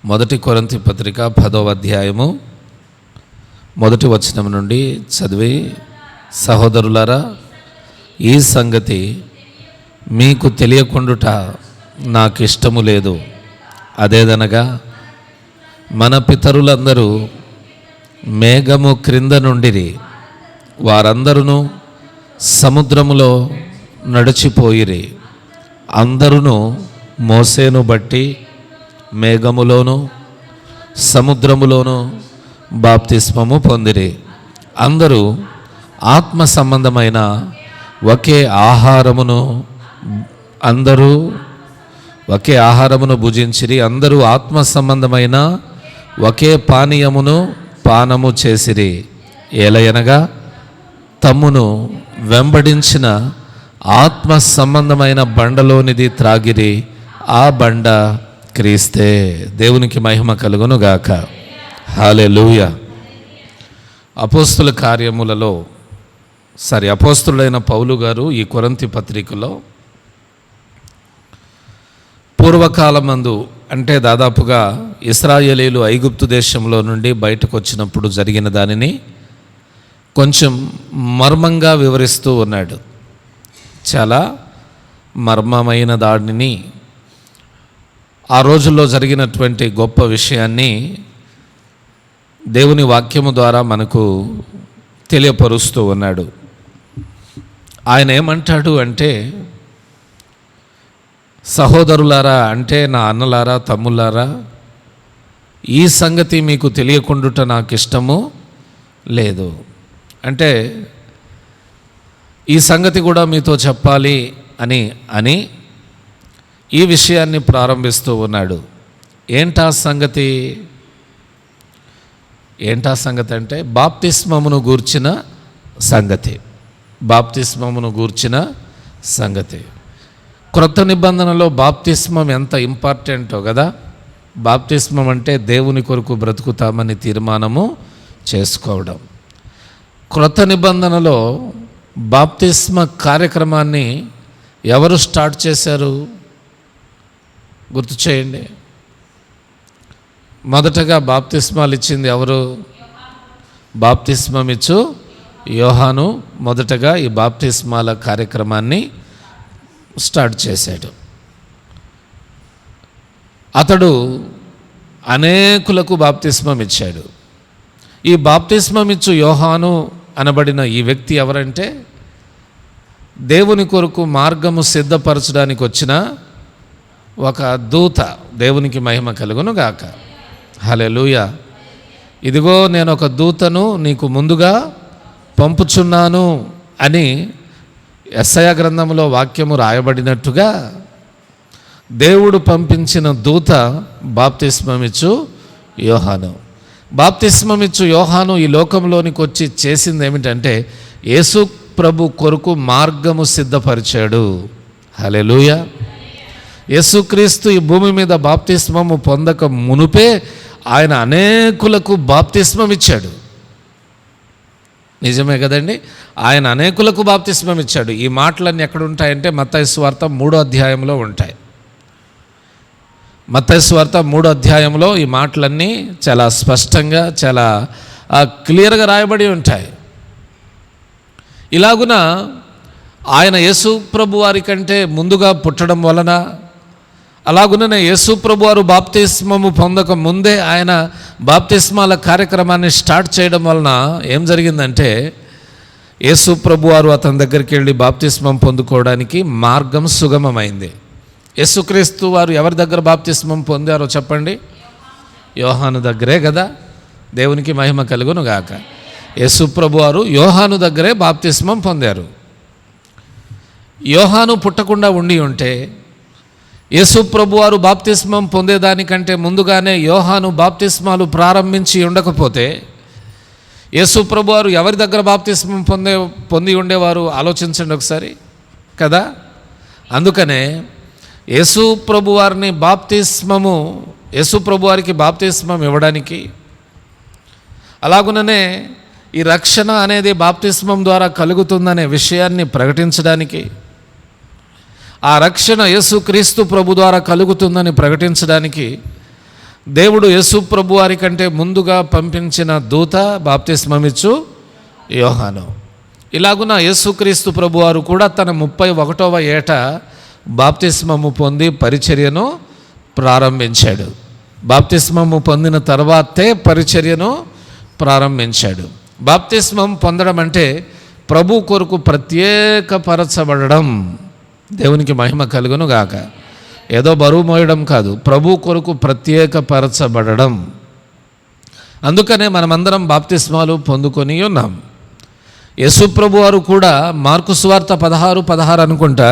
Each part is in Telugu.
మొదటి కొరింథీ పత్రిక 10వ అధ్యాయము మొదటి వచనం నుండి చదివి, సహోదరులారా, ఈ సంగతి మీకు తెలియకుండుట నాకు ఇష్టము లేదు. అదేదనగా మన పితరులందరూ మేఘము క్రింద నుండిరి, వారందరూ సముద్రములో నడిచిపోయిరి. అందరూ మోసేను బట్టి మేఘములోను సముద్రములోను బాప్తిస్మము పొందిరి. అందరూ ఆత్మ సంబంధమైన ఒకే ఆహారమును భుజించిరి. అందరూ ఆత్మ సంబంధమైన ఒకే పానీయమును పానము చేసిరి. ఏలయనగా తమ్మును వెంబడించిన ఆత్మ సంబంధమైన బండలోనిది త్రాగిరి, ఆ బండ క్రీస్తే. దేవునికి మహిమ కలుగును గాక. హల్లెలూయా. అపోస్తులైన పౌలు గారు ఈ కొరింథీ పత్రికలో పూర్వకాలమందు, అంటే దాదాపుగా ఇశ్రాయేలీయులు ఐగుప్తు దేశంలో నుండి బయటకు వచ్చినప్పుడు జరిగిన దానిని కొంచెం మర్మంగా వివరిస్తూ ఉన్నాడు. చాలా మర్మమైన దానిని, ఆ రోజుల్లో జరిగినటువంటి గొప్ప విషయాన్ని దేవుని వాక్యము ద్వారా మనకు తెలియపరుస్తూ ఉన్నాడు. ఆయన ఏమంటాడు అంటే, సహోదరులారా, అంటే నా అన్నలారా, తమ్ములారా, ఈ సంగతి మీకు తెలియకుండుట నాకు ఇష్టము లేదు. అంటే ఈ సంగతి కూడా మీతో చెప్పాలి అని ఈ విషయాన్ని ప్రారంభిస్తూ ఉన్నాడు. ఏంటా సంగతి అంటే బాప్తిస్మమును గూర్చిన సంగతి. క్రొత్త నిబంధనలో బాప్తిస్మం ఎంత ఇంపార్టెంటో కదా. బాప్తిస్మం అంటే దేవుని కొరకు బ్రతుకుతామని తీర్మానము చేసుకోవడం. క్రొత్త నిబంధనలో బాప్తిస్మ కార్యక్రమాన్ని ఎవరు స్టార్ట్ చేశారు గుర్తు చేయండి. మొదటగా బాప్తిస్మాలు ఇచ్చింది ఎవరు? బాప్తిస్మం ఇచ్చు యోహాను మొదటగా ఈ బాప్తిస్మాల కార్యక్రమాన్ని స్టార్ట్ చేశాడు. అతడు అనేకులకు బాప్తిస్మం ఇచ్చాడు. ఈ బాప్తిస్మం ఇచ్చు యోహాను అనబడిన ఈ వ్యక్తి ఎవరంటే, దేవుని కొరకు మార్గము సిద్ధపరచడానికి వచ్చిన ఒక దూత. దేవునికి మహిమ కలుగును గాక. హల్లెలూయా. ఇదిగో నేను ఒక దూతను నీకు ముందుగా పంపుచున్నాను అని యెషయా గ్రంథంలో వాక్యము రాయబడినట్టుగా దేవుడు పంపించిన దూత బాప్తిస్మమిచ్చు యోహాను. బాప్తిస్మమిచ్చు యోహాను ఈ లోకంలోనికి వచ్చి చేసింది ఏమిటంటే, యేసు ప్రభు కొరకు మార్గము సిద్ధపరిచాడు. హల్లెలూయా. యేసుక్రీస్తు ఈ భూమి మీద బాప్తిస్మము పొందక మునుపే ఆయన అనేకులకు బాప్తిస్మం ఇచ్చాడు. నిజమే కదండి, ఆయన అనేకులకు బాప్తిస్మం ఇచ్చాడు. ఈ మాటలన్నీ ఎక్కడ ఉంటాయంటే మత్తయి సువార్త 3వ అధ్యాయంలో ఉంటాయి. మత్తయి సువార్త 3వ అధ్యాయంలో ఈ మాటలన్నీ చాలా స్పష్టంగా, చాలా క్లియర్గా రాయబడి ఉంటాయి. ఇలాగున ఆయన యేసు ప్రభు వారి కంటే ముందుగా పుట్టడం వలన, అలాగుననే యేసు ప్రభు వారు బాప్తిస్మము పొందక ముందే ఆయన బాప్తిస్మాల కార్యక్రమాన్ని స్టార్ట్ చేయడం వలన ఏం జరిగిందంటే, యేసు ప్రభు వారు అతని దగ్గరికి వెళ్ళి బాప్తిస్మం పొందుకోవడానికి మార్గం సుగమమైంది. యేసుక్రీస్తు వారు ఎవరి దగ్గర బాప్తిస్మం పొందారో చెప్పండి? యోహాను దగ్గరే కదా. దేవునికి మహిమ కలుగును గాక. యేసు ప్రభు వారు యోహాను దగ్గరే బాప్తిస్మం పొందారు. యోహాను పుట్టకుండా ఉండి ఉంటే, యేసు ప్రభు వారు బాప్తిస్మం పొందేదానికంటే ముందుగానే యోహాను బాప్తిస్మాలు ప్రారంభించి ఉండకపోతే, యేసు ప్రభు వారు ఎవరి దగ్గర బాప్తిస్మం పొంది ఉండేవారు? ఆలోచించండి ఒకసారి కదా. అందుకనే యేసు ప్రభు వారికి బాప్తిస్మం ఇవ్వడానికి, అలాగుననే ఈ రక్షణ అనేది బాప్తిస్మం ద్వారా కలుగుతుందనే విషయాన్ని ప్రకటించడానికి, ఆ రక్షణ యేసుక్రీస్తు ప్రభు ద్వారా కలుగుతుందని ప్రకటించడానికి దేవుడు యేసు ప్రభు వారి కంటే ముందుగా పంపించిన దూత బాప్తిస్మమిచ్చు యోహాను. ఇలాగున యేసుక్రీస్తు ప్రభువారు కూడా తన 31వ ఏట బాప్తిస్మము పొంది పరిచర్యను ప్రారంభించాడు. బాప్తిస్మము పొందిన తర్వాతే పరిచర్యను ప్రారంభించాడు. బాప్తిస్మం పొందడం అంటే ప్రభు కొరకు ప్రత్యేకపరచబడడం. దేవునికి మహిమ కలుగును గాక. ఏదో బరువు మోయడం కాదు, ప్రభు కొరకు ప్రత్యేకపరచబడడం. అందుకనే మనమందరం బాప్తిస్మాలు పొందుకొని ఉన్నాం. యేసు ప్రభు వారు కూడా మార్కు సువార్త 16:16 అనుకుంటా,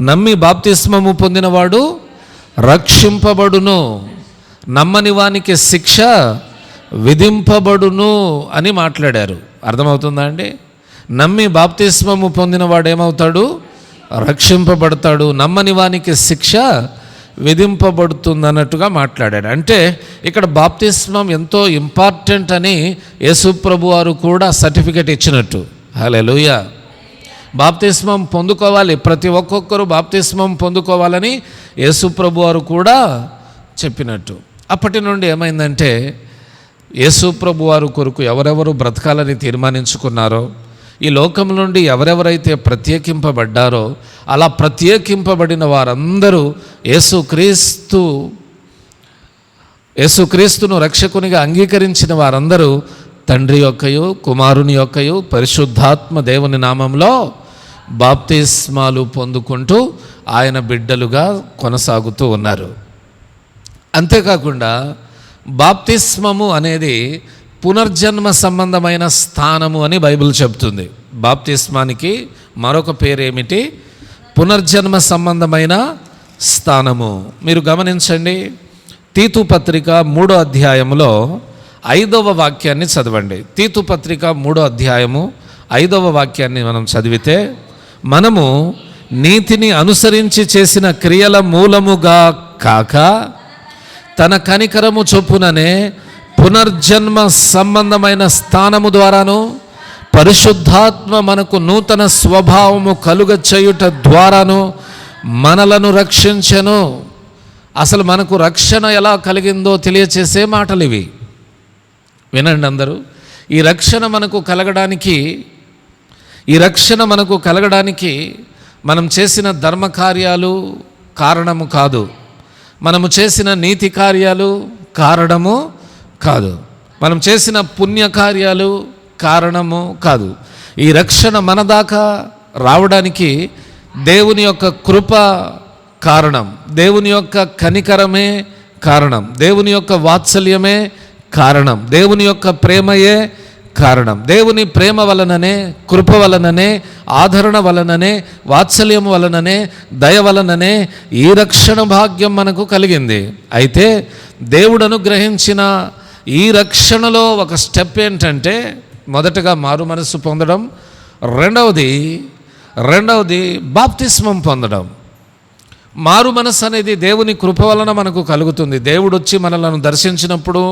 నమ్మి బాప్తిస్మము పొందినవాడు రక్షింపబడును, నమ్మని వానికి శిక్ష విధింపబడును అని మాట్లాడారు. అర్థమవుతుందా అండి? నమ్మి బాప్తిస్మము పొందినవాడు ఏమవుతాడు? రక్షింపబడతాడు, నమ్మని వానికి శిక్ష విధింపబడుతుంది అన్నట్టుగా మాట్లాడాడు. అంటే ఇక్కడ బాప్తిస్మం ఎంతో ఇంపార్టెంట్ అని యేసు ప్రభు వారు కూడా సర్టిఫికెట్ ఇచ్చినట్టు. హల్లెలూయా. బాప్తిస్మం పొందుకోవాలి, ప్రతి ఒక్కొక్కరు బాప్తిస్మం పొందుకోవాలని యేసు ప్రభు వారు కూడా చెప్పినట్టు. అప్పటి నుండి ఏమైందంటే యేసు ప్రభు వారు కొరకు ఎవరెవరు బ్రతకాలని తీర్మానించుకున్నారో, ఈ లోకం నుండి ఎవరెవరైతే ప్రత్యేకింపబడ్డారో, అలా ప్రత్యేకింపబడిన వారందరూ యేసుక్రీస్తును రక్షకునిగా అంగీకరించిన వారందరూ తండ్రి యొక్కయు కుమారుని యొక్కయు పరిశుద్ధాత్మ దేవుని నామంలో బాప్తిస్మాలు పొందుకుంటూ ఆయన బిడ్డలుగా కొనసాగుతూ ఉన్నారు. అంతేకాకుండా బాప్తిస్మము అనేది పునర్జన్మ సంబంధమైన స్థానము అని బైబిల్ చెప్తుంది. బాప్తిస్మానికి మరొక పేరేమిటి? పునర్జన్మ సంబంధమైన స్థానము. మీరు గమనించండి, తీతు పత్రిక 3వ అధ్యాయంలో 5వ వాక్యాన్ని చదవండి. తీతు పత్రిక 3వ అధ్యాయము 5వ వాక్యాన్ని మనం చదివితే, మనము నీతిని అనుసరించి చేసిన క్రియల మూలముగా కాక తన కనికరము చొప్పుననే పునర్జన్మ సంబంధమైన స్థానము ద్వారాను పరిశుద్ధాత్మ మనకు నూతన స్వభావము కలుగ చేయుట ద్వారాను మనలను రక్షించెను. అసలు మనకు రక్షణ ఎలా కలిగిందో తెలియచేసే మాటలు ఇవి. వినండి అందరూ. ఈ రక్షణ మనకు కలగడానికి మనం చేసిన ధర్మ కార్యాలు కారణము కాదు, మనము చేసిన నీతి కార్యాలు కారణము కాదు, మనం చేసిన పుణ్యకార్యాలు కారణము కాదు. ఈ రక్షణ మన దాకా రావడానికి దేవుని యొక్క కృప కారణం, దేవుని యొక్క కనికరమే కారణం, దేవుని యొక్క వాత్సల్యమే కారణం, దేవుని యొక్క ప్రేమయే కారణం. దేవుని ప్రేమ వలననే, కృప వలననే, ఆదరణ వలననే, వాత్సల్యం వలననే, దయ వలననే ఈ రక్షణ భాగ్యం మనకు కలిగింది. అయితే దేవుడు అనుగ్రహించిన ఈ రక్షణలో ఒక స్టెప్ ఏంటంటే, మొదటగా మారు మనస్సు పొందడం, రెండవది బాప్తిస్మం పొందడం. మారు మనస్సు అనేది దేవుని కృప వలన మనకు కలుగుతుంది. దేవుడు వచ్చి మనలను దర్శించినప్పుడు,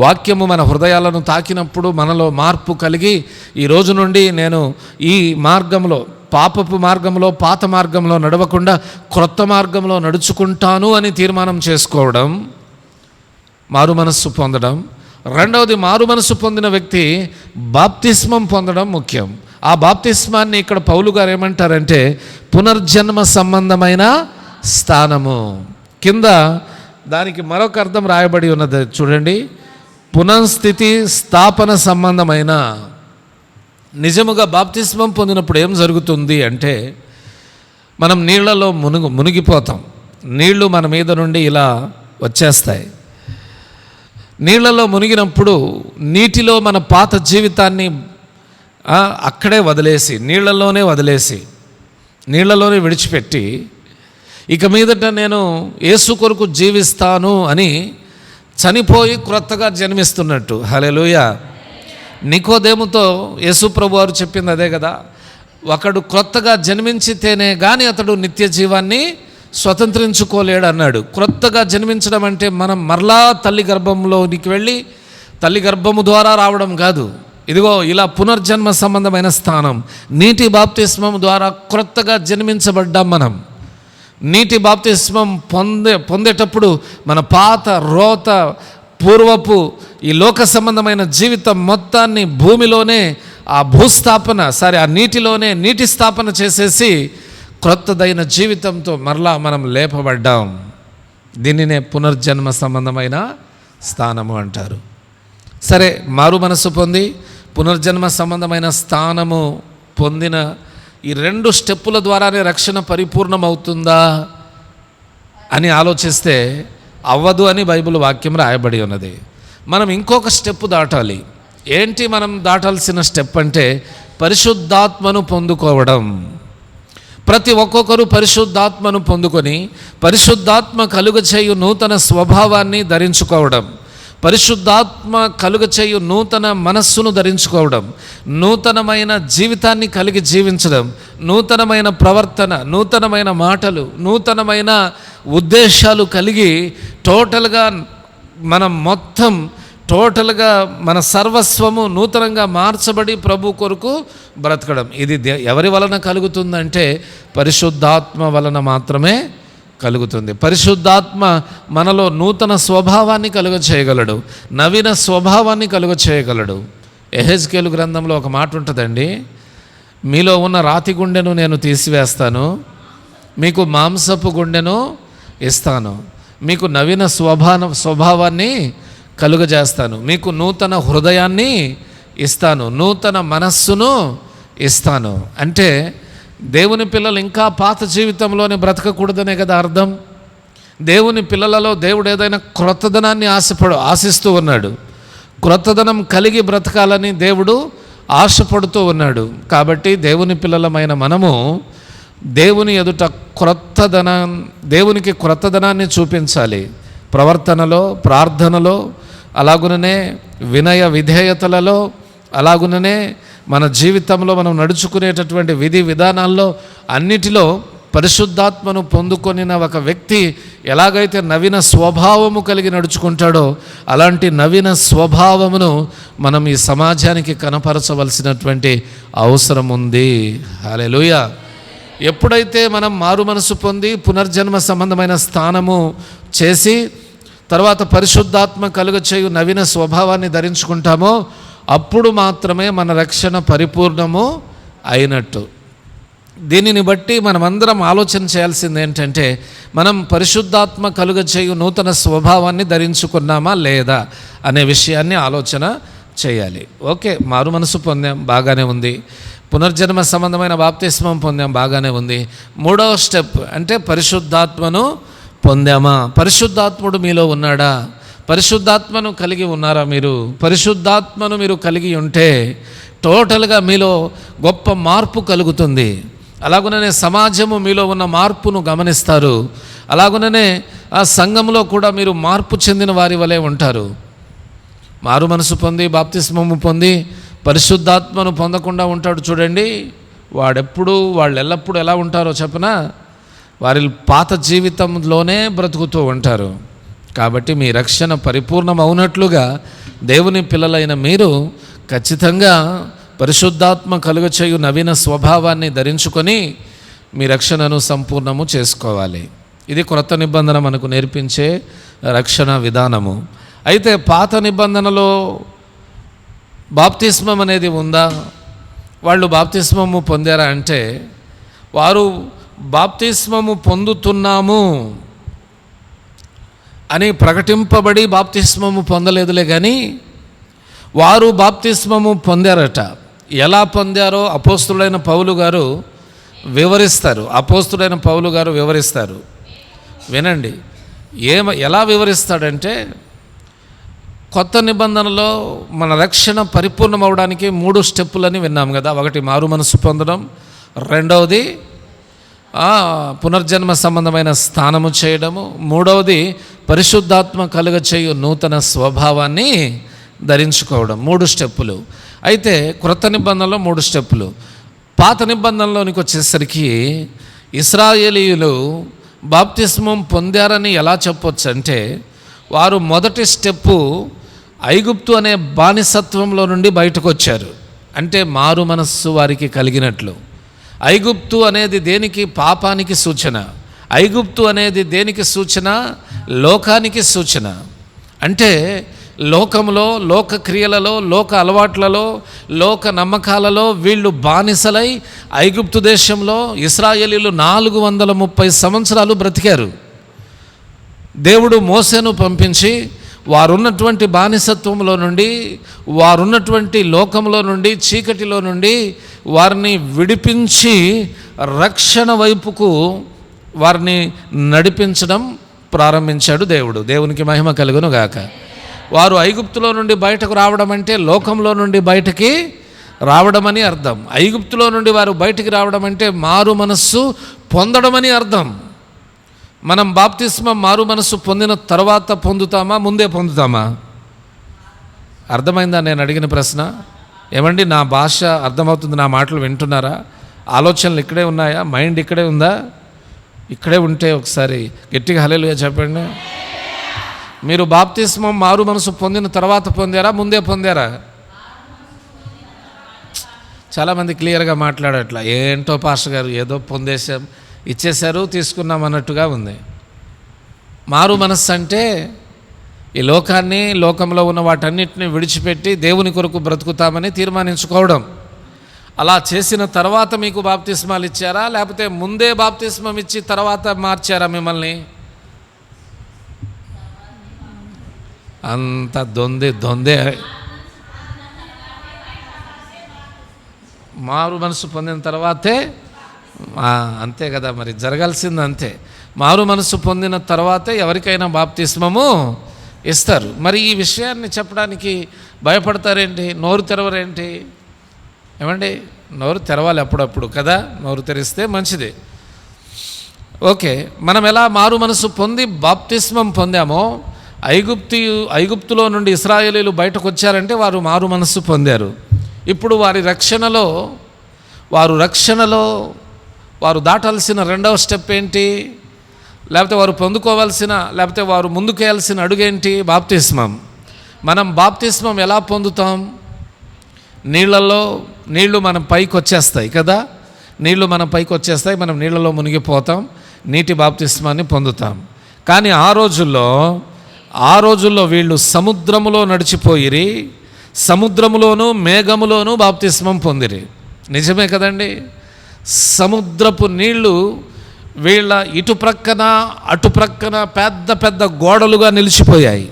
వాక్యము మన హృదయాలను తాకినప్పుడు మనలో మార్పు కలిగి, ఈ రోజు నుండి నేను ఈ మార్గంలో, పాపపు మార్గంలో, పాత మార్గంలో నడవకుండా క్రొత్త మార్గంలో నడుచుకుంటాను అని తీర్మానం చేసుకోవడం మారు మనస్సు పొందడం. రెండవది, మారు మనస్సు పొందిన వ్యక్తి బాప్తిస్మం పొందడం ముఖ్యం. ఆ బాప్తిస్మాన్ని ఇక్కడ పౌలు గారు ఏమంటారంటే పునర్జన్మ సంబంధమైన స్థానము. కింద దానికి మరొక అర్థం రాయబడి ఉన్నది చూడండి, పునఃస్థితి స్థాపన సంబంధమైన. నిజముగా బాప్తిస్మం పొందినప్పుడు ఏం జరుగుతుంది అంటే, మనం నీళ్లలో మునిగిపోతాం. నీళ్లు మన మీద నుండి ఇలా వచ్చేస్తాయి. నీళ్లలో మునిగినప్పుడు నీటిలో మన పాత జీవితాన్ని అక్కడే వదిలేసి, నీళ్లలోనే విడిచిపెట్టి, ఇక మీదట నేను యేసు కొరకు జీవిస్తాను అని చనిపోయి క్రొత్తగా జన్మిస్తున్నట్టు. హల్లెలూయా. నికోదేముతో యేసు ప్రభు వారు చెప్పింది అదే కదా, ఒకడు క్రొత్తగా జన్మించితేనే కానీ అతడు నిత్య జీవాన్ని స్వతంత్రించుకోలేడు అన్నాడు. క్రొత్తగా జన్మించడం అంటే మనం మరలా తల్లి గర్భంలోనికి వెళ్ళి తల్లి గర్భము ద్వారా రావడం కాదు. ఇదిగో ఇలా పునర్జన్మ సంబంధమైన స్థానం. నీటి బాప్తిస్మం ద్వారా క్రొత్తగా జన్మించబడ్డాం మనం. నీటి బాప్తిస్మం పొందేటప్పుడు మన పాత రోత పూర్వపు ఈ లోక సంబంధమైన జీవితం మొత్తాన్ని భూమిలోనే ఆ నీటిలోనే నీటి స్థాపన చేసేసి క్రొత్తదైన జీవితంతో మరలా మనం లేపబడ్డాం. దీనినే పునర్జన్మ సంబంధమైన స్థానము అంటారు. సరే, మారు మనసు పొంది పునర్జన్మ సంబంధమైన స్థానము పొందిన ఈ 2 స్టెప్పుల ద్వారానే రక్షణ పరిపూర్ణమవుతుందా అని ఆలోచిస్తే అవ్వదు అని బైబిల్ వాక్యం రాయబడి ఉన్నది. మనం ఇంకొక స్టెప్ దాటాలి. ఏంటి మనం దాటాల్సిన స్టెప్ అంటే పరిశుద్ధాత్మను పొందుకోవడం. ప్రతి ఒక్కొక్కరు పరిశుద్ధాత్మను పొందుకొని పరిశుద్ధాత్మ కలుగచేయు నూతన స్వభావాన్ని ధరించుకోవడం, పరిశుద్ధాత్మ కలుగచేయు నూతన మనస్సును ధరించుకోవడం, నూతనమైన జీవితాన్ని కలిగి జీవించడం, నూతనమైన ప్రవర్తన, నూతనమైన మాటలు, నూతనమైన ఉద్దేశాలు కలిగి టోటల్గా మన సర్వస్వము నూతనంగా మార్చబడి ప్రభు కొరకు బ్రతకడం. ఇది ఎవరి వలన కలుగుతుందంటే పరిశుద్ధాత్మ వలన మాత్రమే కలుగుతుంది. పరిశుద్ధాత్మ మనలో నూతన స్వభావాన్ని కలుగచేయగలడు, నవీన స్వభావాన్ని కలుగచేయగలడు. యెహెజ్కేలు గ్రంథంలో ఒక మాట ఉంటుందండి, మీలో ఉన్న రాతి గుండెను నేను తీసివేస్తాను, మీకు మాంసపు గుండెను ఇస్తాను, మీకు నవీన స్వభావాన్ని కలుగజేస్తాను, మీకు నూతన హృదయాన్ని ఇస్తాను, నూతన మనస్సును ఇస్తాను. అంటే దేవుని పిల్లలు ఇంకా పాత జీవితంలోనే బ్రతకకూడదనే కదా అర్థం. దేవుని పిల్లలలో దేవుడు ఏదైనా క్రొత్తదనాన్ని ఆశిస్తూ ఉన్నాడు. క్రొత్తదనం కలిగి బ్రతకాలని దేవుడు ఆశపడుతూ ఉన్నాడు. కాబట్టి దేవుని పిల్లలమైన మనము దేవుని ఎదుట దేవునికి క్రొత్తదనాన్ని చూపించాలి. ప్రవర్తనలో, ప్రార్థనలో, అలాగుననే వినయ విధేయతలలో, అలాగుననే మన జీవితంలో మనం నడుచుకునేటటువంటి విధి విధానాల్లో అన్నిటిలో పరిశుద్ధాత్మను పొందుకొనిన ఒక వ్యక్తి ఎలాగైతే నవీన స్వభావము కలిగి నడుచుకుంటాడో అలాంటి నవీన స్వభావమును మనం ఈ సమాజానికి కనపరచవలసినటువంటి అవసరం ఉంది. హల్లెలూయా. ఎప్పుడైతే మనం మారు మనసు పొంది పునర్జన్మ సంబంధమైన స్థానము చేసి తర్వాత పరిశుద్ధాత్మ కలుగచేయు నవీన స్వభావాన్ని ధరించుకుంటామో అప్పుడు మాత్రమే మన రక్షణ పరిపూర్ణము అయినట్టు. దీనిని బట్టి మనమందరం ఆలోచన చేయాల్సింది ఏంటంటే మనం పరిశుద్ధాత్మ కలుగచేయు నూతన స్వభావాన్ని ధరించుకున్నామా లేదా అనే విషయాన్ని ఆలోచన చేయాలి. ఓకే, మారు మనసు పొందాం, బాగానే ఉంది. పునర్జన్మ సంబంధమైన బాప్తిస్మం పొందాం, బాగానే ఉంది. 3వ స్టెప్ అంటే పరిశుద్ధాత్మను పొందామా? పరిశుద్ధాత్ముడు మీలో ఉన్నాడా? పరిశుద్ధాత్మను కలిగి ఉన్నారా? పరిశుద్ధాత్మను మీరు కలిగి ఉంటే టోటల్గా మీలో గొప్ప మార్పు కలుగుతుంది. అలాగుననే సమాజము మీలో ఉన్న మార్పును గమనిస్తారు. అలాగుననే ఆ సంఘంలో కూడా మీరు మార్పు చెందిన వారి వలె ఉంటారు. మారు మనసు పొంది బాప్తిస్మము పొంది పరిశుద్ధాత్మను పొందకుండా ఉంటాడు చూడండి, వాళ్ళు ఎల్లప్పుడూ ఎలా ఉంటారో చెప్పనా? వారి పాత జీవితంలోనే బ్రతుకుతూ ఉంటారు. కాబట్టి మీ రక్షణ పరిపూర్ణం అవునట్లుగా దేవుని పిల్లలైన మీరు ఖచ్చితంగా పరిశుద్ధాత్మ కలుగచేయు నవీన స్వభావాన్ని ధరించుకొని మీ రక్షణను సంపూర్ణము చేసుకోవాలి. ఇది క్రొత్త నిబంధన మనకు నేర్పించే రక్షణ విధానము. అయితే పాత నిబంధనలో బాప్తిస్మం అనేది ఉందా? వాళ్ళు బాప్తిస్మము పొందారా అంటే వారు బాప్తిస్మము పొందుతున్నాము అని ప్రకటింపబడి బాప్తిస్మము పొందలేదులే కానీ వారు బాప్తిస్మము పొందారట. ఎలా పొందారో అపోస్తుడైన పౌలు గారు వివరిస్తారు. వినండి, ఎలా వివరిస్తాడంటే కొత్త నిబంధనలో మన రక్షణ పరిపూర్ణం అవడానికి 3 స్టెప్పులని విన్నాం కదా. ఒకటి మారు మనసు పొందడం, రెండవది పునర్జన్మ సంబంధమైన స్థానము చేయడము, మూడవది పరిశుద్ధాత్మ కలుగచేయు నూతన స్వభావాన్ని ధరించుకోవడం. 3 స్టెప్పులు. అయితే క్రొత్త నిబంధనలో 3 స్టెప్పులు. పాత నిబంధనలోనికి వచ్చేసరికి ఇశ్రాయేలీయులు బాప్తిస్మం పొందారని ఎలా చెప్పొచ్చు అంటే వారు మొదటి స్టెప్పు ఐగుప్తు అనే బానిసత్వంలో నుండి బయటకు వచ్చారు. అంటే మారు మనస్సు వారికి కలిగినట్లు. ఐగుప్తు అనేది దేనికి? పాపానికి సూచన. ఐగుప్తు అనేది దేనికి సూచన? లోకానికి సూచన. అంటే లోకంలో, లోక క్రియలలో, లోక అలవాట్లలో, లోక నమ్మకాలలో వీళ్ళు బానిసలై ఐగుప్తు దేశంలో ఇశ్రాయేలీయులు 430 సంవత్సరాలు బ్రతికారు. దేవుడు మోసేను పంపించి వారున్నటువంటి బానిసత్వంలో నుండి, వారున్నటువంటి లోకంలో నుండి, చీకటిలో నుండి వారిని విడిపించి రక్షణ వైపుకు వారిని నడిపించడం ప్రారంభించాడు దేవుడు. దేవునికి మహిమ కలుగును గాక. వారు ఐగుప్తులో నుండి బయటకు రావడం అంటే లోకంలో నుండి బయటికి రావడమని అర్థం. ఐగుప్తులో నుండి వారు బయటికి రావడం అంటే మారు మనస్సు పొందడమని అర్థం. మనం బాప్తిస్మం మారు మనస్సు పొందిన తర్వాత పొందుతామా, ముందే పొందుతామా? అర్థమైందా నేను అడిగిన ప్రశ్న? ఏమండి, నా భాష అర్థమవుతుంది? నా మాటలు వింటున్నారా? ఆలోచనలు ఇక్కడే ఉన్నాయా? మైండ్ ఇక్కడే ఉందా? ఇక్కడే ఉంటే ఒకసారి గట్టిగా హల్లెలూయా చెప్పండి. మీరు బాప్తిస్మం మారు మనసు పొందిన తర్వాత పొందారా, ముందే పొందారా? చాలామంది క్లియర్గా మాట్లాడట్లా. ఏంటో పాస్టర్ గారు, ఏదో పొందేశాం, ఇచ్చేశారు, తీసుకున్నాం అన్నట్టుగా ఉంది. మారు మనస్సు అంటే ఈ లోకాన్ని, లోకంలో ఉన్న వాటన్నిటిని విడిచిపెట్టి దేవుని కొరకు బ్రతుకుతామని తీర్మానించుకోవడం. అలా చేసిన తర్వాత మీకు బాప్తిస్మాలు ఇచ్చారా, లేకపోతే ముందే బాప్తిస్మం ఇచ్చి తర్వాత మార్చారా మిమ్మల్ని? అంత దొందే. మారు మనసు పొందిన తర్వాతే అంతే కదా, మరి జరగాల్సింది అంతే. మారు మనసు పొందిన తర్వాతే ఎవరికైనా బాప్తిస్మము ఇస్తారు. మరి ఈ విషయాన్ని చెప్పడానికి భయపడతారేంటి? నోరు తెరవరేంటి? ఏమండి, నోరు తెరవాలి అప్పుడప్పుడు కదా, నోరు తెరిస్తే మంచిది. ఓకే, మనం ఎలా మారు మనసు పొంది బాప్తిస్మం పొందామో, ఐగుప్తులో నుండి ఇశ్రాయేలీయులు బయటకు వచ్చారంటే వారు మారు మనస్సు పొందారు. ఇప్పుడు వారి రక్షణలో వారు దాటాల్సిన రెండవ స్టెప్ ఏంటి? లేకపోతే వారు పొందుకోవాల్సిన, లేకపోతే వారు ముందుకేయాల్సిన అడుగేంటి? బాప్తిస్మం. మనం బాప్తిస్మం ఎలా పొందుతాం? నీళ్లు మనం పైకి వచ్చేస్తాయి కదా, నీళ్లు మనం పైకి వచ్చేస్తాయి, మనం నీళ్ళలో మునిగిపోతాం, నీటి బాప్తిస్మాన్ని పొందుతాం. కానీ ఆ రోజుల్లో వీళ్ళు సముద్రములో నడిచిపోయిరి, సముద్రములోను మేఘములోను బాప్తిస్మం పొందిరి. నిజమే కదండి. సముద్రపు నీళ్లు వీళ్ళ ఇటుప్రక్కన అటుప్రక్కన పెద్ద పెద్ద గోడలుగా నిలిచిపోయాయి.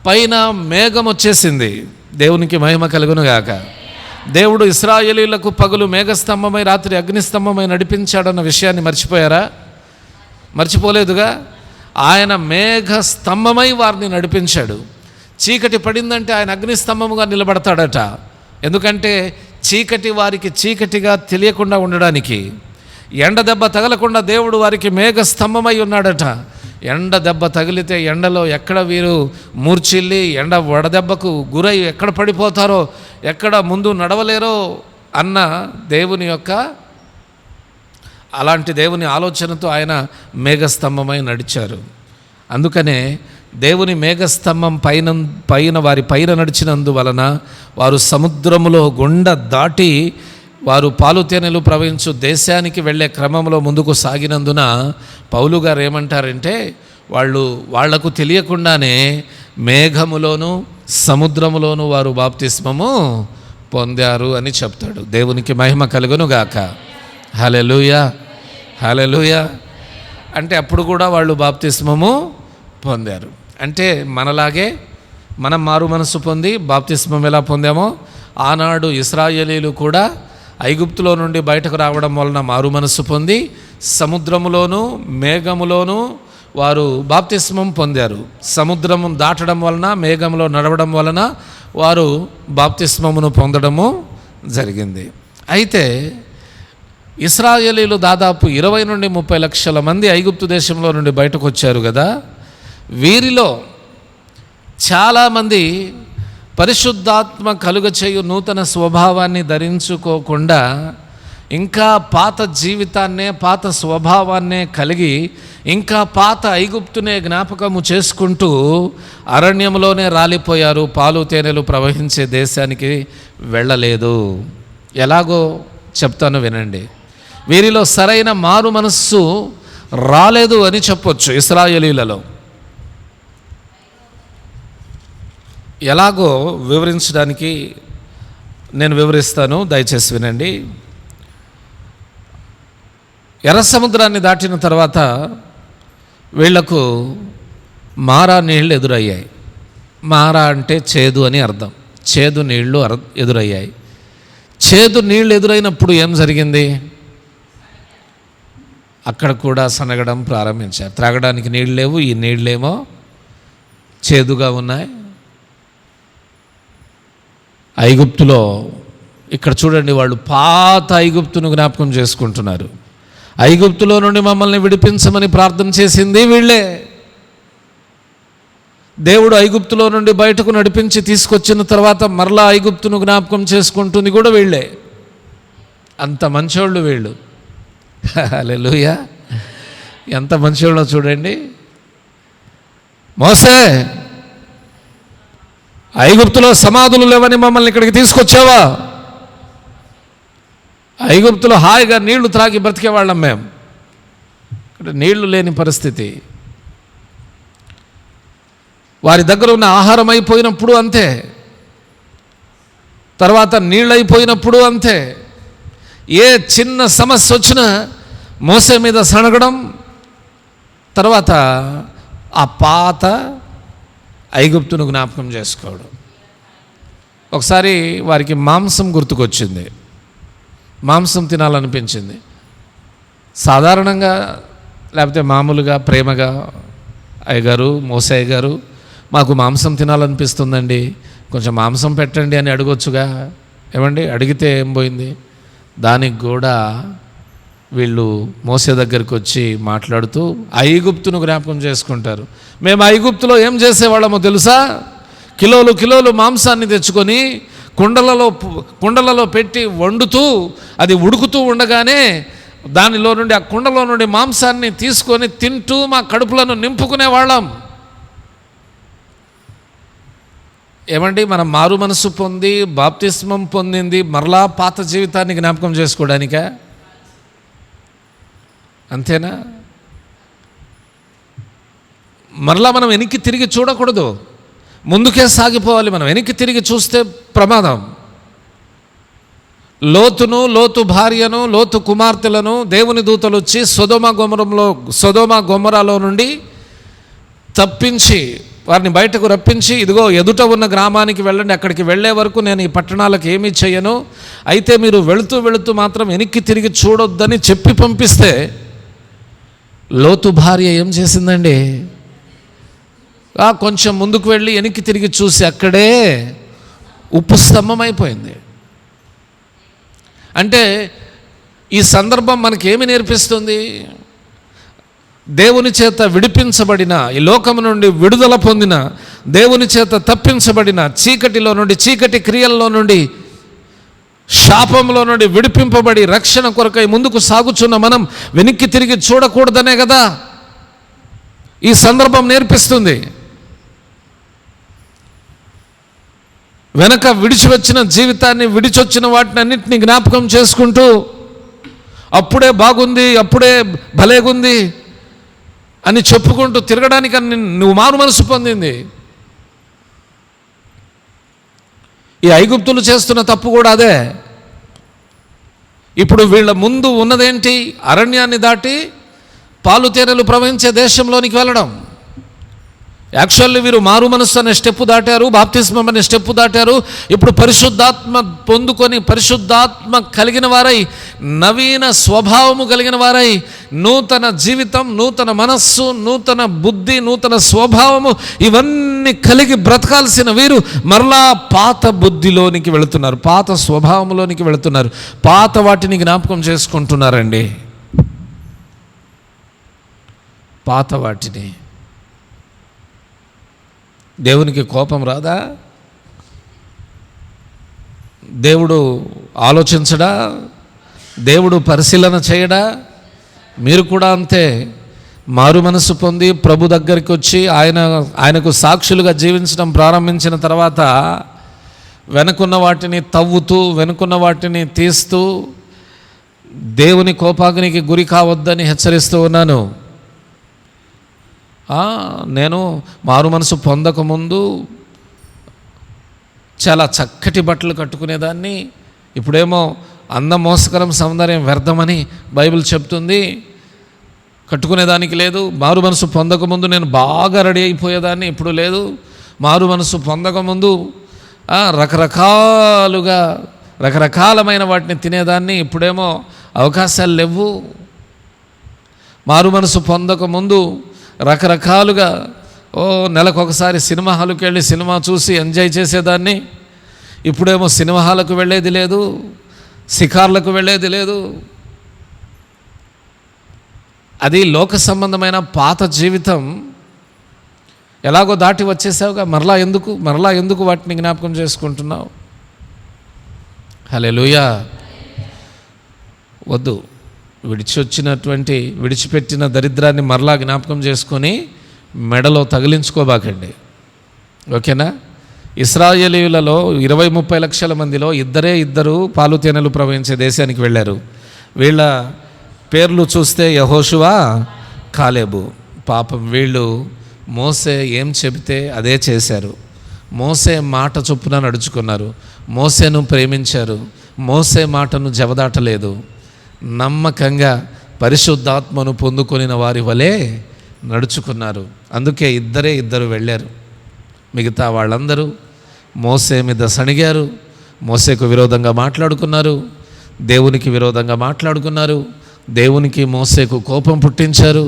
పైన మేఘం వచ్చేసింది. దేవునికి మహిమ కలుగును గాక. దేవుడు ఇశ్రాయేలీయులకు పగలు మేఘస్తంభమై రాత్రి అగ్నిస్తంభమై నడిపించాడన్న విషయాన్ని మర్చిపోయారా? మర్చిపోలేదుగా. ఆయన మేఘస్తంభమై వారిని నడిపించాడు. చీకటి పడిందంటే ఆయన అగ్నిస్తంభముగా నిలబడతాడట. ఎందుకంటే చీకటి వారికి చీకటిగా తెలియకుండా ఉండడానికి, ఎండ దెబ్బ తగలకుండా దేవుడు వారికి మేఘస్తంభమై ఉన్నాడట. ఎండ దెబ్బ తగిలితే ఎండలో ఎక్కడ వీరు మూర్చిల్లి ఎండ వడదెబ్బకు గురై ఎక్కడ పడిపోతారో, ఎక్కడ ముందు నడవలేరో అన్న అలాంటి దేవుని ఆలోచనతో ఆయన మేఘస్తంభమై నడిచారు. అందుకనే దేవుని మేఘస్తంభం పైన వారి పైన నడిచినందువలన వారు సముద్రములో గుండా దాటి వారు పాలు తేనెలు ప్రవహించు దేశానికి వెళ్ళే క్రమంలో ముందుకు సాగినందున పౌలు గారు ఏమంటారంటే, వాళ్లకు తెలియకుండానే మేఘములోను సముద్రములోను వారు బాప్తిస్మము పొందారు అని చెప్తాడు. దేవునికి మహిమ కలుగును గాక. హల్లెలూయా, హల్లెలూయా. అంటే అప్పుడు కూడా వాళ్ళు బాప్తిస్మము పొందారు. అంటే మనలాగే మనం మారు మనసు పొంది బాప్తిస్మం ఎలా పొందామో, ఆనాడు ఇశ్రాయేలీయులు కూడా ఐగుప్తులో నుండి బయటకు రావడం వలన మారు మనసు పొంది సముద్రములోను మేఘములోను వారు బాప్తిస్మం పొందారు. సముద్రము దాటడం వలన, మేఘంలో నడవడం వలన వారు బాప్తిస్మమును పొందడము జరిగింది. అయితే ఇశ్రాయేలీయులు దాదాపు 20 నుండి 30 లక్షల మంది ఐగుప్తు దేశంలో నుండి బయటకు వచ్చారు కదా. వీరిలో చాలామంది పరిశుద్ధాత్మ కలుగచేయు నూతన స్వభావాన్ని ధరించుకోకుండా ఇంకా పాత జీవితాన్నే, పాత స్వభావాన్నే కలిగి ఇంకా పాత ఐగుప్తునే జ్ఞాపకము చేసుకుంటూ అరణ్యంలోనే రాలిపోయారు. పాలు తేనెలు ప్రవహించే దేశానికి వెళ్ళలేదు. ఎలాగో చెప్తాను వినండి. వీరిలో సరైన మారు మనస్సు రాలేదు అని చెప్పొచ్చు. ఇశ్రాయేలీయులలో ఎలాగో వివరించడానికి నేను వివరిస్తాను, దయచేసి వినండి. ఎర్ర సముద్రాన్ని దాటిన తర్వాత వీళ్లకు మారా నీళ్లు ఎదురయ్యాయి. మారా అంటే చేదు అని అర్థం. చేదు నీళ్లు ఎదురయ్యాయి. చేదు నీళ్లు ఎదురైనప్పుడు ఏం జరిగింది? అక్కడ కూడా సనగడం ప్రారంభించారు. త్రాగడానికి నీళ్ళు లేవు, ఈ నీళ్ళేమో చేదుగా ఉన్నాయి. ఐగుప్తులో ఇక్కడ చూడండి, వాళ్ళు పాత ఐగుప్తును జ్ఞాపకం చేసుకుంటున్నారు. ఐగుప్తులో నుండి మమ్మల్ని విడిపించమని ప్రార్థన చేసింది వీళ్ళే. దేవుడు ఐగుప్తులో నుండి బయటకు నడిపించి తీసుకొచ్చిన తర్వాత మరలా ఐగుప్తును జ్ఞాపకం చేసుకుంటుంది కూడా వీళ్ళే. అంత మంచోళ్ళు వీళ్ళు. హల్లెలూయా! ఎంత మంచోళ్ళో చూడండి. మోసే, ఐగుప్తులో సమాధులు లేవని మమ్మల్ని ఇక్కడికి తీసుకొచ్చావా? ఐగుప్తులో హాయిగా నీళ్లు త్రాగి బ్రతికేవాళ్ళం మేము. ఇక్కడ నీళ్లు లేని పరిస్థితి. వారి దగ్గర ఉన్న ఆహారం అయిపోయినప్పుడు అంతే, తర్వాత నీళ్ళు అయిపోయినప్పుడు అంతే. ఏ చిన్న సమస్య వచ్చినా మోసే మీద సనగడం, తర్వాత ఆ పాత ఐగుప్తును జ్ఞాపకం చేసుకోవడం. ఒకసారి వారికి మాంసం గుర్తుకొచ్చింది, మాంసం తినాలనిపించింది. సాధారణంగా లేకపోతే మామూలుగా ప్రేమగా, అయ్యగారు, మోసే అయ్యగారు, మాకు మాంసం తినాలనిపిస్తుందండి, కొంచెం మాంసం పెట్టండి అని అడగొచ్చుగా. ఏమండి, అడిగితే ఏం పోయింది? దానికి కూడా వీళ్ళు మోసే దగ్గరికి వచ్చి మాట్లాడుతూ ఐగుప్తును జ్ఞాపకం చేసుకుంటారు. మేము ఐగుప్తులో ఏం చేసేవాళ్ళమో తెలుసా? కిలోలు కిలోలు మాంసాన్ని తెచ్చుకొని కుండలలో పెట్టి వండుతూ, అది ఉడుకుతూ ఉండగానే దానిలో నుండి, ఆ కుండలో నుండి మాంసాన్ని తీసుకొని తింటూ మా కడుపులను నింపుకునే వాళ్ళం. ఏమండి, మనం మారు మనసు పొంది బాప్తిస్మం పొందింది మరలా పాత జీవితాన్ని జ్ఞాపకం చేసుకోవడానికా? అంతేనా? మరలా మనం వెనక్కి తిరిగి చూడకూడదు, ముందుకే సాగిపోవాలి. మనం వెనక్కి తిరిగి చూస్తే ప్రమాదం. లోతు భార్యను, లోతు కుమార్తెలను దేవుని దూతలు వచ్చి సొదొమ గొమొరాలో నుండి తప్పించి వారిని బయటకు రప్పించి, ఇదిగో ఎదుట ఉన్న గ్రామానికి వెళ్ళండి, అక్కడికి వెళ్ళే వరకు నేను ఈ పట్టణాలకు ఏమీ చేయను, అయితే మీరు వెళుతూ మాత్రం వెనక్కి తిరిగి చూడొద్దని చెప్పి పంపిస్తే లోతు భార్య ఏం చేసిందండి? కొంచెం ముందుకు వెళ్ళి వెనక్కి తిరిగి చూసి అక్కడే ఉప్పు స్తంభం అయిపోయింది. అంటే ఈ సందర్భం మనకేమి నేర్పిస్తుంది? దేవుని చేత విడిపించబడిన, ఈ లోకము నుండి విడుదల పొందిన, దేవుని చేత తప్పించబడిన, చీకటిలో నుండి, చీకటి క్రియల్లో నుండి, శాపంలో నుండి విడిపింపబడి రక్షణ కొరకై ముందుకు సాగుచున్న మనం వెనక్కి తిరిగి చూడకూడదనే కదా ఈ సందర్భం నేర్పిస్తుంది. వెనక విడిచివచ్చిన జీవితాన్ని, విడిచొచ్చిన వాటిని అన్నింటినీ జ్ఞాపకం చేసుకుంటూ అప్పుడే బాగుంది, అప్పుడే భలేగుంది అని చెప్పుకుంటూ తిరగడానికి నువ్వు మారు మనసు పొందింది. ఈ ఐగుప్తులు చేస్తున్న తప్పు కూడా అదే. ఇప్పుడు వీళ్ళ ముందు ఉన్నదేంటి? అరణ్యాన్ని దాటి పాలు తేనెలు ప్రవహించే దేశంలోనికి వెళ్ళడం. యాక్చువల్లీ వీరు మారు మనస్సు అనే స్టెప్ దాటారు, బాప్తిస్మం అనే స్టెప్ దాటారు. ఇప్పుడు పరిశుద్ధాత్మ పొందుకొని, పరిశుద్ధాత్మ కలిగిన వారై, నవీన స్వభావము కలిగిన వారై, నూతన జీవితం, నూతన మనస్సు, నూతన బుద్ధి, నూతన స్వభావము ఇవన్నీ కలిగి బ్రతకాల్సిన వీరు మరలా పాత బుద్ధిలోనికి వెళుతున్నారు, పాత స్వభావంలోనికి వెళుతున్నారు, పాత వాటిని జ్ఞాపకం చేసుకుంటున్నారండి. పాత వాటిని. దేవునికి కోపం రాదా? దేవుడు ఆలోచించడా? దేవుడు పరిశీలన చేయడా? మీరు కూడా అంతే. మారు మనసు పొంది ప్రభు దగ్గరికి వచ్చి ఆయనకు సాక్షులుగా జీవించడం ప్రారంభించిన తర్వాత వెనుకున్న వాటిని తవ్వుతూ, వెనుకున్న వాటిని తీస్తూ దేవుని కోపాగ్నికి గురి కావద్దని హెచ్చరిస్తూ ఉన్నాను. నేను మారు మనసు పొందకముందు చాలా చక్కటి బట్టలు కట్టుకునేదాన్ని, ఇప్పుడేమో అందం మోసకరం సౌందర్యం వ్యర్థమని బైబిల్ చెప్తుంది. కట్టుకునేదానికి లేదు. మారు మనసు పొందకముందు నేను బాగా రెడీ అయిపోయేదాన్ని, ఇప్పుడు లేదు. మారు మనసు పొందకముందు రకరకాలమైన వాటిని తినేదాన్ని, ఇప్పుడేమో అవకాశాలు లేవు. మారు మనసు పొందకముందు రకరకాలుగా నెలకొకసారి సినిమా హాల్కి వెళ్ళి సినిమా చూసి ఎంజాయ్ చేసేదాన్ని, ఇప్పుడేమో సినిమా హాల్కు వెళ్ళేది లేదు, షికార్లకు వెళ్ళేది లేదు. అది లోక సంబంధమైన పాత జీవితం. ఎలాగో దాటి వచ్చేసావుగా, మరలా ఎందుకు వాటిని జ్ఞాపకం చేసుకుంటున్నావు? హల్లెలూయా. వద్దు. విడిచిపెట్టిన దరిద్రాన్ని మరలా జ్ఞాపకం చేసుకొని మెడలో తగిలించుకోబాకండి, ఓకేనా? ఇశ్రాయేలీయులలో 20-30 లక్షల మందిలో ఇద్దరు పాలు తేనెలు ప్రవహించే దేశానికి వెళ్ళారు. వీళ్ళ పేర్లు చూస్తే యెహోషువ, కాలేబు. పాపం వీళ్ళు మోసే ఏం చెబితే అదే చేశారు. మోసే మాట చొప్పున నడుచుకున్నారు. మోసేను ప్రేమించారు. మోసే మాటను జవదాటలేదు. నమ్మకంగా పరిశుద్ధాత్మను పొందుకొనిన వారి వలె నడుచుకున్నారు. అందుకే ఇద్దరు వెళ్ళారు. మిగతా వాళ్ళందరూ మోసే మీద సణిగారు, మోసేకు విరోధంగా మాట్లాడుకున్నారు, దేవునికి విరోధంగా మాట్లాడుకున్నారు, దేవునికి మోసేకు కోపం పుట్టించారు.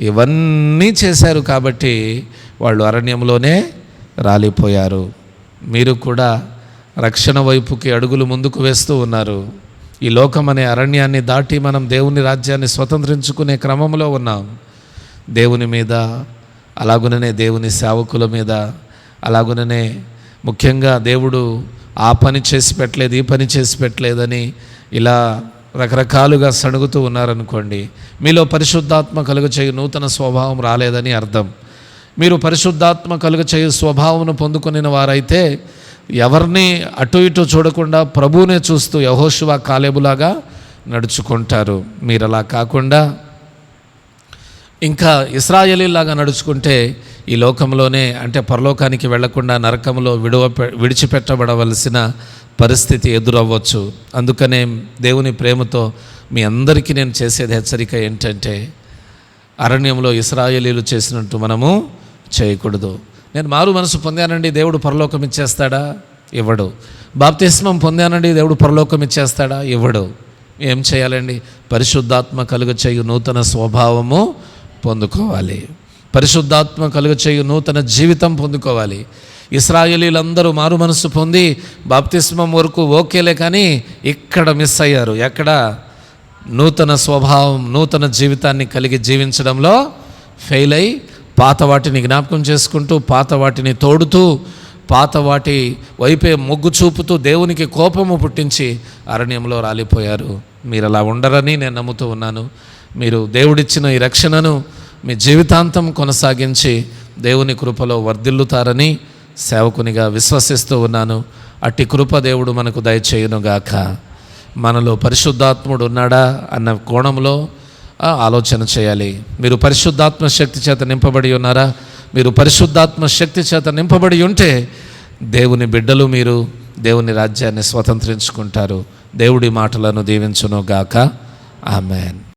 ఇవన్నీ చేశారు కాబట్టి వాళ్ళు అరణ్యంలోనే రాలిపోయారు. మీరు కూడా రక్షణ వైపుకి అడుగులు ముందుకు వేస్తూ ఉన్నారు. ఈ లోకం అనే అరణ్యాన్ని దాటి మనం దేవుని రాజ్యాన్ని స్వతంత్రించుకునే క్రమంలో ఉన్నాం. దేవుని మీద, అలాగుననే దేవుని సేవకుల మీద, అలాగుననే ముఖ్యంగా దేవుడు ఆ పని చేసి పెట్టలేదు, ఈ పని చేసి పెట్టలేదని ఇలా రకరకాలుగా సణుగుతూ ఉన్నారనుకోండి, మీలో పరిశుద్ధాత్మ కలుగచేయు నూతన స్వభావం రాలేదని అర్థం. మీరు పరిశుద్ధాత్మ కలుగచేయు స్వభావం పొందుకునే వారైతే ఎవరిని అటు ఇటు చూడకుండా ప్రభువునే చూస్తూ యెహోషువ, కాలేబులాగా నడుచుకుంటారు. మీరు అలా కాకుండా ఇంకా ఇశ్రాయేలీలాగా నడుచుకుంటే ఈ లోకంలోనే, అంటే పరలోకానికి వెళ్లకుండా నరకంలో విడిచిపెట్టబడవలసిన పరిస్థితి ఎదురవ్వచ్చు. అందుకనే దేవుని ప్రేమతో మీ అందరికీ నేను చేసేది హెచ్చరిక ఏంటంటే, అరణ్యంలో ఇశ్రాయేలీలు చేసినట్టు మనము చేయకూడదు. నేను మారు మనసు పొందానండి, దేవుడు పరలోకం ఇచ్చేస్తాడా? ఇవ్వడు. బాప్తిస్మం పొందానండి, దేవుడు పరలోకం ఇచ్చేస్తాడా? ఇవ్వడు. ఏం చేయాలండి? పరిశుద్ధాత్మ కలుగచేయు నూతన స్వభావము పొందుకోవాలి. పరిశుద్ధాత్మ కలుగచేయు నూతన జీవితం పొందుకోవాలి. ఇశ్రాయేలీలందరూ మారు మనసు పొంది బాప్తిస్మం వరకు ఓకేలే, కానీ ఇక్కడ మిస్ అయ్యారు. ఎక్కడ? నూతన స్వభావం, నూతన జీవితాన్ని కలిగి జీవించడంలో ఫెయిల్ అయి పాత వాటిని జ్ఞాపకం చేసుకుంటూ, పాత వాటిని తోడుతూ, పాత వాటి వైపే మొగ్గు చూపుతూ దేవునికి కోపము పుట్టించి అరణ్యంలో రాలిపోయారు. మీరు అలా ఉండరని నేను నమ్ముతూ ఉన్నాను. మీరు దేవుడిచ్చిన ఈ రక్షణను మీ జీవితాంతం కొనసాగించి దేవుని కృపలో వర్ధిల్లుతారని సేవకునిగా విశ్వసిస్తూ ఉన్నాను. అట్టి కృప దేవుడు మనకు దయచేయునుగాక. మనలో పరిశుద్ధాత్ముడు ఉన్నాడా అన్న కోణంలో ఆలోచన చేయాలి. మీరు పరిశుద్ధాత్మ శక్తి చేత నింపబడి ఉన్నారా? మీరు పరిశుద్ధాత్మ శక్తి చేత నింపబడి ఉంటే దేవుని బిడ్డలు, మీరు దేవుని రాజ్యాన్ని స్వతంత్రించుకుంటారు. దేవుడి మాటలను దీవించునుగాక. ఆమేన్.